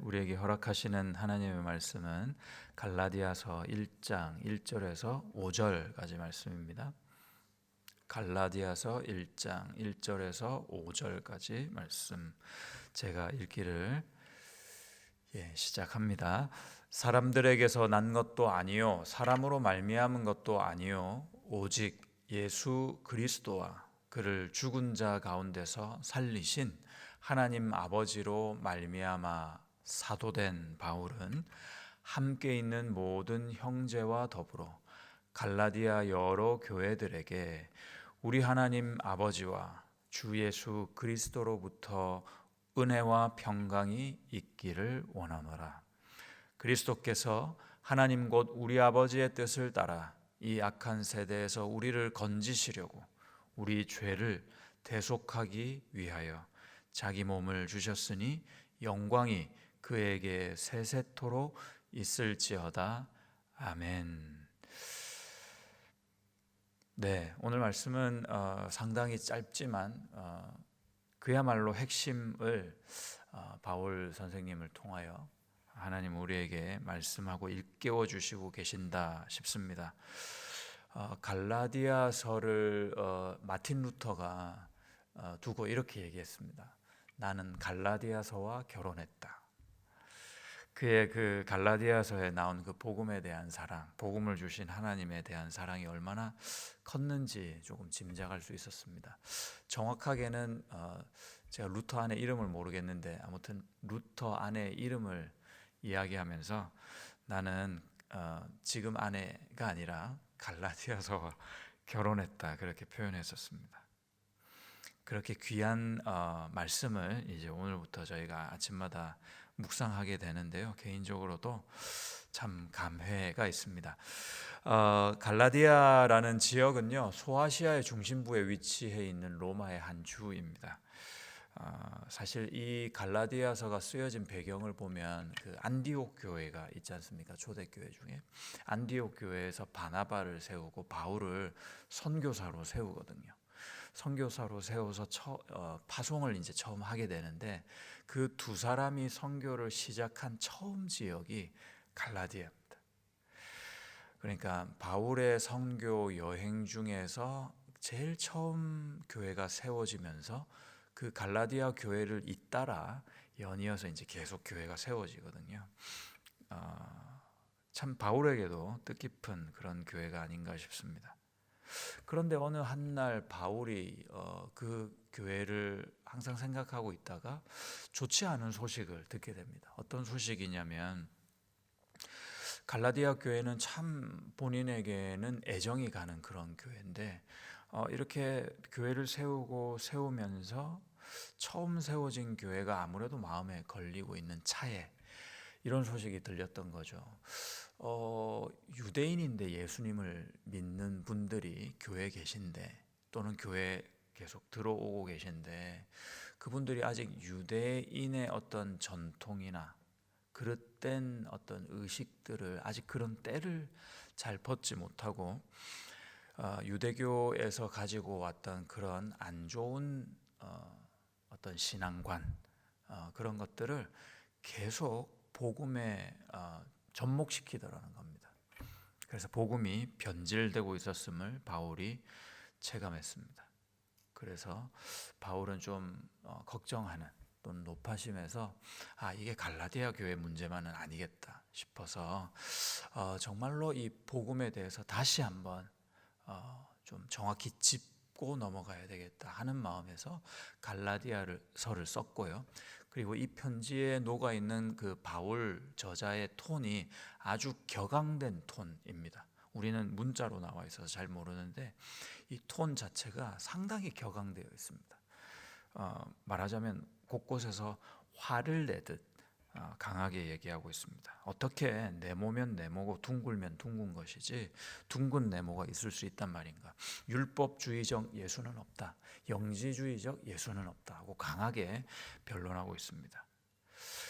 우리에게 허락하시는 하나님의 말씀은 갈라디아서 1장 1절에서 5절까지 말씀입니다. 갈라디아서 1장 1절에서 5절까지 말씀 제가 읽기를 시작합니다. 사람들에게서 난 것도 아니요 사람으로 말미암은 것도 아니요 오직 예수 그리스도와 그를 죽은 자 가운데서 살리신 하나님 아버지로 말미암아 사도된 바울은 함께 있는 모든 형제와 더불어 갈라디아 여러 교회들에게 우리 하나님 아버지와 주 예수 그리스도로부터 은혜와 평강이 있기를 원하노라. 그리스도께서 하나님 곧 우리 아버지의 뜻을 따라 이 악한 세대에서 우리를 건지시려고 우리 죄를 대속하기 위하여 자기 몸을 주셨으니 영광이 그에게 세세토록 있을지어다. 아멘. 네, 오늘 말씀은 상당히 짧지만 그야말로 핵심을 바울 선생님을 통하여 하나님 우리에게 말씀하고 일깨워 주시고 계신다 싶습니다. 갈라디아서를 마틴 루터가 두고 이렇게 얘기했습니다. 나는 갈라디아서와 결혼했다. 그의 그 갈라디아서에 나온 그 복음에 대한 사랑, 복음을 주신 하나님에 대한 사랑이 얼마나 컸는지 조금 짐작할 수 있었습니다. 정확하게는 제가 루터 아내 이름을 모르겠는데 아무튼 루터 아내 이름을 이야기하면서 나는 지금 아내가 아니라 갈라디아서와 결혼했다 그렇게 표현했었습니다. 그렇게 귀한 말씀을 이제 오늘부터 저희가 아침마다 묵상하게 되는데요. 개인적으로도 참 감회가 있습니다. 갈라디아라는 지역은요, 소아시아의 중심부에 위치해 있는 로마의 한 주입니다. 사실 이 갈라디아서가 쓰여진 배경을 보면 그 안디옥 교회가 있지 않습니까? 초대교회 중에 안디옥 교회에서 바나바를 세우고 바울을 선교사로 세우거든요. 선교사로 세워서 파송을 이제 처음 하게 되는데 그 두 사람이 선교를 시작한 처음 지역이 갈라디아입니다. 그러니까 바울의 선교 여행 중에서 제일 처음 교회가 세워지면서 그 갈라디아 교회를 잇따라 연이어서 이제 계속 교회가 세워지거든요. 참 바울에게도 뜻깊은 그런 교회가 아닌가 싶습니다. 그런데 어느 한날 바울이 그 교회를 항상 생각하고 있다가 좋지 않은 소식을 듣게 됩니다. 어떤 소식이냐면 갈라디아 교회는 참 본인에게는 애정이 가는 그런 교회인데 이렇게 교회를 세우면서 처음 세워진 교회가 아무래도 마음에 걸리고 있는 차에 이런 소식이 들렸던 거죠. 유대인인데 예수님을 믿는 분들이 교회에 계신데 또는 교회에 계속 들어오고 계신데 그분들이 아직 유대인의 어떤 전통이나 그릇된 어떤 의식들을 아직 그런 때를 잘 벗지 못하고 유대교에서 가지고 왔던 그런 안 좋은 어떤 신앙관 그런 것들을 계속 복음에 접목시키더라는 겁니다. 그래서 복음이 변질되고 있었음을 바울이 체감했습니다. 그래서 바울은 좀 걱정하는 또는 높아심에서 이게 갈라디아 교회 문제만은 아니겠다 싶어서 정말로 이 복음에 대해서 다시 한번 좀 정확히 짚고 넘어가야 되겠다 하는 마음에서 갈라디아서를 썼고요. 그리고 이 편지에 녹아 있는 그 바울 저자의 톤이 아주 격앙된 톤입니다. 우리는 문자로 나와 있어서 잘 모르는데 이 톤 자체가 상당히 격앙되어 있습니다. 말하자면 곳곳에서 화를 내듯 강하게 얘기하고 있습니다. 어떻게 네모면 네모고 둥글면 둥근 것이지 둥근 네모가 있을 수 있단 말인가? 율법주의적 예수는 없다. 영지주의적 예수는 없다 하고 강하게 변론하고 있습니다.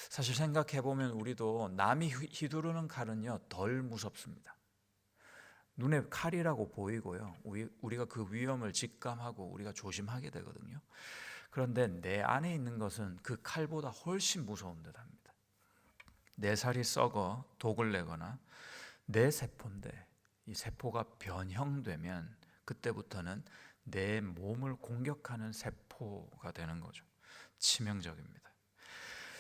사실 생각해보면 우리도 남이 휘두르는 칼은요 덜 무섭습니다. 눈에 칼이라고 보이고요. 우리가 그 위험을 직감하고 우리가 조심하게 되거든요. 그런데 내 안에 있는 것은 그 칼보다 훨씬 무서운 듯합니다. 내 살이 썩어 독을 내거나 내 세포인데 이 세포가 변형되면 그때부터는 내 몸을 공격하는 세포가 되는 거죠. 치명적입니다.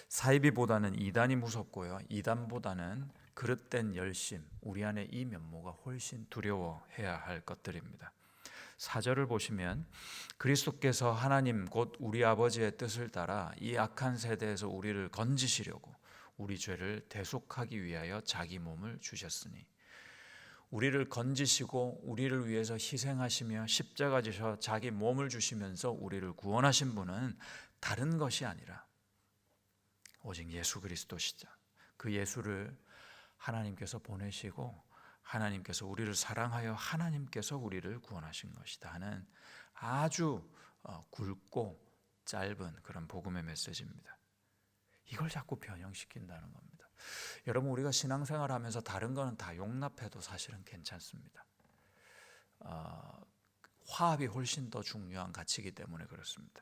사이비보다는 이단이 무섭고요. 이단보다는 그릇된 열심, 우리 안에 이 면모가 훨씬 두려워해야 할 것들입니다. 4절을 보시면 그리스도께서 하나님 곧 우리 아버지의 뜻을 따라 이 악한 세대에서 우리를 건지시려고 우리 죄를 대속하기 위하여 자기 몸을 주셨으니, 우리를 건지시고 우리를 위해서 희생하시며 십자가 지셔 자기 몸을 주시면서 우리를 구원하신 분은 다른 것이 아니라 오직 예수 그리스도시자. 그 예수를 하나님께서 보내시고 하나님께서 우리를 사랑하여 하나님께서 우리를 구원하신 것이다 하는 아주 굵고 짧은 그런 복음의 메시지입니다. 이걸 자꾸 변형시킨다는 겁니다. 여러분, 우리가 신앙생활하면서 다른 거는 다 용납해도 사실은 괜찮습니다. 화합이 훨씬 더 중요한 가치이기 때문에 그렇습니다.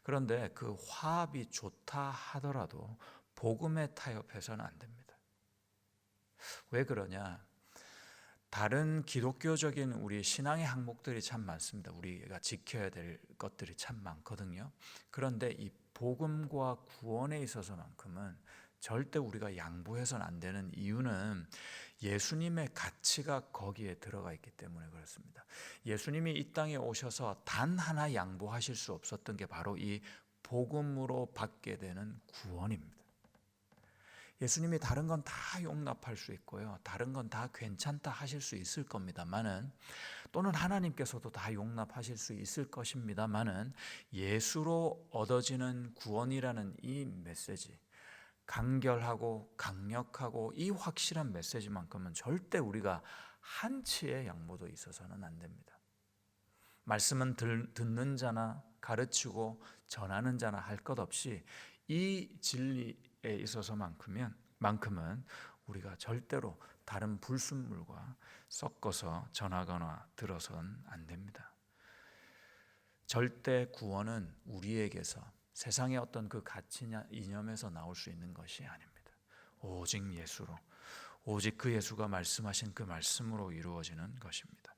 그런데 그 화합이 좋다 하더라도 복음에 타협해서는 안 됩니다. 왜 그러냐? 다른 기독교적인 우리 신앙의 항목들이 참 많습니다. 우리가 지켜야 될 것들이 참 많거든요. 그런데 이 복음과 구원에 있어서만큼은 절대 우리가 양보해서는 안 되는 이유는 예수님의 가치가 거기에 들어가 있기 때문에 그렇습니다. 예수님이 이 땅에 오셔서 단 하나 양보하실 수 없었던 게 바로 이 복음으로 받게 되는 구원입니다. 예수님이 다른 건 다 용납할 수 있고요, 다른 건 다 괜찮다 하실 수 있을 겁니다만은, 또는 하나님께서도 다 용납하실 수 있을 것입니다만은, 예수로 얻어지는 구원이라는 이 메시지, 간결하고 강력하고 이 확실한 메시지만큼은 절대 우리가 한치의 양보도 있어서는 안 됩니다. 말씀은 듣는 자나 가르치고 전하는 자나 할 것 없이 이 진리에 있어서만큼은 우리가 절대로 다른 불순물과 섞어서 전하거나 들어서는 안 됩니다. 절대 구원은 우리에게서 세상의 어떤 그 가치나 이념에서 나올 수 있는 것이 아닙니다. 오직 예수로, 오직 그 예수가 말씀하신 그 말씀으로 이루어지는 것입니다.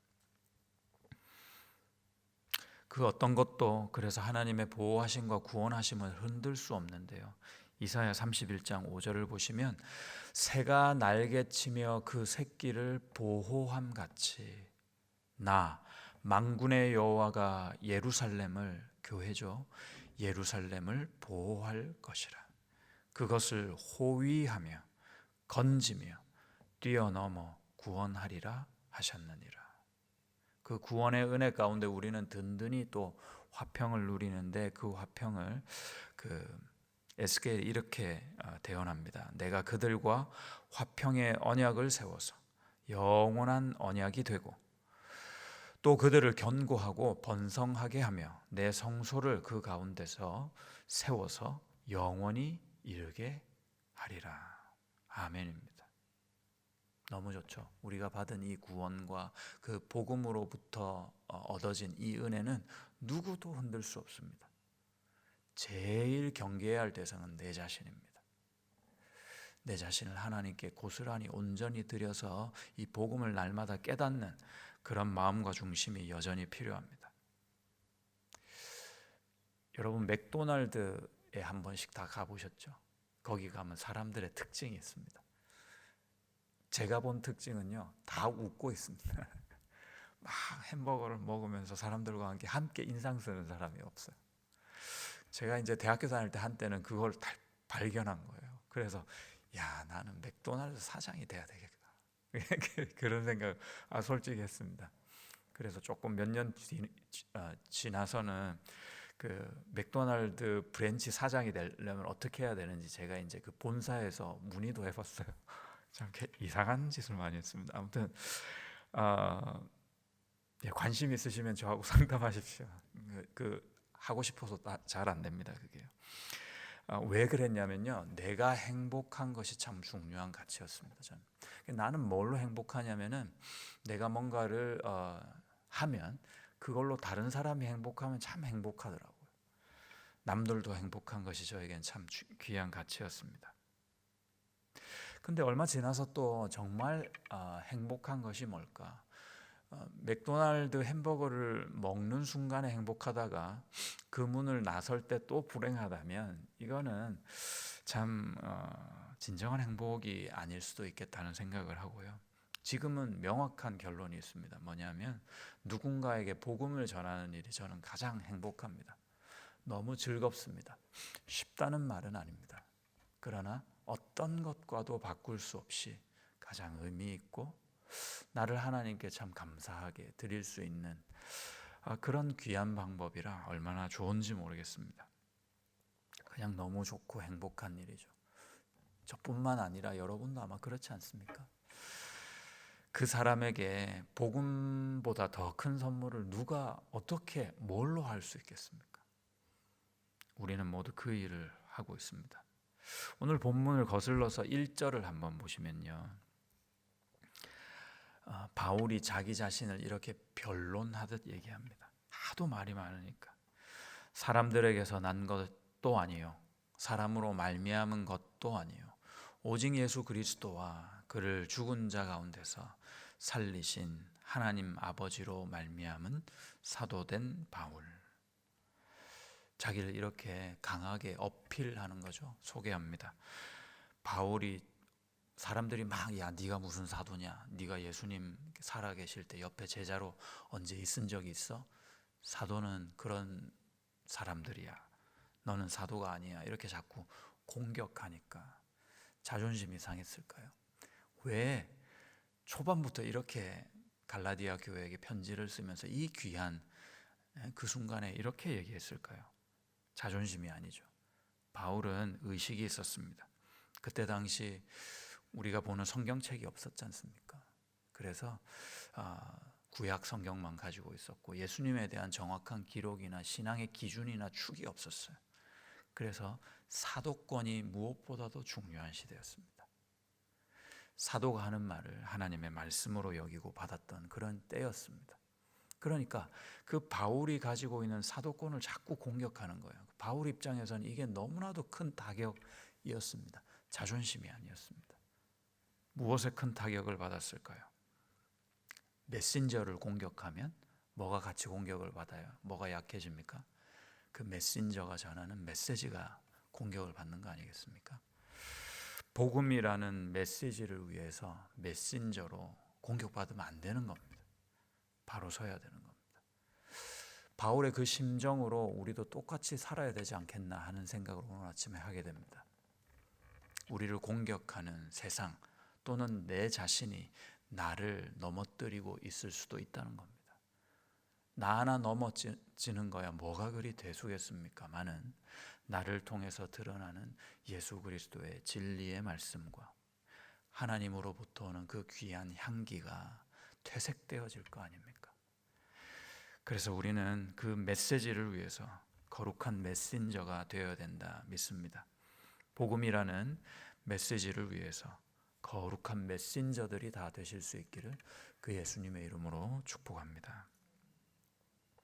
그 어떤 것도 그래서 하나님의 보호하심과 구원하심을 흔들 수 없는데요. 이사야 31장 5절을 보시면 새가 날개치며 그 새끼를 보호함 같이 나 만군의 여호와가 예루살렘을, 교회죠, 예루살렘을 보호할 것이라. 그것을 호위하며 건지며 뛰어넘어 구원하리라 하셨느니라. 그 구원의 은혜 가운데 우리는 든든히 또 화평을 누리는데, 그 화평을 에스겔이 이렇게 대언합니다. 내가 그들과 화평의 언약을 세워서 영원한 언약이 되고 또 그들을 견고하고 번성하게 하며 내 성소를 그 가운데서 세워서 영원히 이르게 하리라. 아멘입니다. 너무 좋죠. 우리가 받은 이 구원과 그 복음으로부터 얻어진 이 은혜는 누구도 흔들 수 없습니다. 제일 경계해야 할 대상은 내 자신입니다. 내 자신을 하나님께 고스란히 온전히 드려서 이 복음을 날마다 깨닫는 그런 마음과 중심이 여전히 필요합니다. 여러분, 맥도날드에 한 번씩 다 가보셨죠? 거기 가면 사람들의 특징이 있습니다. 제가 본 특징은요, 다 웃고 있습니다. 막 햄버거를 먹으면서 사람들과 함께 인상 쓰는 사람이 없어요. 제가 이제 대학교 다닐 때 한때는 그걸 발견한 거예요. 그래서 나는 맥도날드 사장이 돼야 되겠다. 그런 생각 솔직히 했습니다. 그래서 조금 몇 년 지나서는 그 맥도날드 브랜치 사장이 되려면 어떻게 해야 되는지 제가 이제 그 본사에서 문의도 해봤어요. 참 이상한 짓을 많이 했습니다. 아무튼 관심 있으시면 저하고 상담하십시오. 하고 싶어서 잘 안 됩니다. 그게요. 왜 그랬냐면요, 내가 행복한 것이 참 중요한 가치였습니다. 저는. 나는 뭘로 행복하냐면은 내가 뭔가를 하면 그걸로 다른 사람이 행복하면 참 행복하더라고요. 남들도 행복한 것이 저에겐 참 귀한 가치였습니다. 근데 얼마 지나서 또 정말 행복한 것이 뭘까? 맥도날드 햄버거를 먹는 순간에 행복하다가 그 문을 나설 때 또 불행하다면 이거는 참 진정한 행복이 아닐 수도 있겠다는 생각을 하고요. 지금은 명확한 결론이 있습니다. 뭐냐면 누군가에게 복음을 전하는 일이 저는 가장 행복합니다. 너무 즐겁습니다. 쉽다는 말은 아닙니다. 그러나 어떤 것과도 바꿀 수 없이 가장 의미 있고 나를 하나님께 참 감사하게 드릴 수 있는 그런 귀한 방법이라 얼마나 좋은지 모르겠습니다. 그냥 너무 좋고 행복한 일이죠. 저뿐만 아니라 여러분도 아마 그렇지 않습니까? 그 사람에게 복음보다 더 큰 선물을 누가 어떻게 뭘로 할 수 있겠습니까? 우리는 모두 그 일을 하고 있습니다. 오늘 본문을 거슬러서 1절을 한번 보시면요. 바울이 자기 자신을 이렇게 변론하듯 얘기합니다. 하도 말이 많으니까. 사람들에게서 난 것도 아니요, 사람으로 말미암은 것도 아니요, 오직 예수 그리스도와 그를 죽은 자 가운데서 살리신 하나님 아버지로 말미암은 사도된 바울. 자기를 이렇게 강하게 어필하는 거죠. 소개합니다. 바울이 사람들이 막 야 네가 무슨 사도냐, 네가 예수님 살아계실 때 옆에 제자로 언제 있은 적이 있어? 사도는 그런 사람들이야, 너는 사도가 아니야, 이렇게 자꾸 공격하니까 자존심이 상했을까요? 왜 초반부터 이렇게 갈라디아 교회에게 편지를 쓰면서 이 귀한 그 순간에 이렇게 얘기했을까요? 자존심이 아니죠. 바울은 의식이 있었습니다. 그때 당시 우리가 보는 성경책이 없었지 않습니까? 그래서 구약 성경만 가지고 있었고 예수님에 대한 정확한 기록이나 신앙의 기준이나 축이 없었어요. 그래서 사도권이 무엇보다도 중요한 시대였습니다. 사도가 하는 말을 하나님의 말씀으로 여기고 받았던 그런 때였습니다. 그러니까 그 바울이 가지고 있는 사도권을 자꾸 공격하는 거예요. 바울 입장에서는 이게 너무나도 큰 타격이었습니다. 자존심이 아니었습니다. 무엇에 큰 타격을 받았을까요? 메신저를 공격하면 뭐가 같이 공격을 받아요? 뭐가 약해집니까? 그 메신저가 전하는 메시지가 공격을 받는 거 아니겠습니까? 복음이라는 메시지를 위해서 메신저로 공격받으면 안 되는 겁니다. 바로 서야 되는 겁니다. 바울의 그 심정으로 우리도 똑같이 살아야 되지 않겠나 하는 생각을 오늘 아침에 하게 됩니다. 우리를 공격하는 세상 또는 내 자신이 나를 넘어뜨리고 있을 수도 있다는 겁니다. 나 하나 넘어지는 거야 뭐가 그리 대수겠습니까마는 나를 통해서 드러나는 예수 그리스도의 진리의 말씀과 하나님으로부터 오는 그 귀한 향기가 퇴색되어질 거 아닙니까? 그래서 우리는 그 메시지를 위해서 거룩한 메신저가 되어야 된다 믿습니다. 복음이라는 메시지를 위해서 거룩한 메신저들이 다 되실 수 있기를 그 예수님의 이름으로 축복합니다.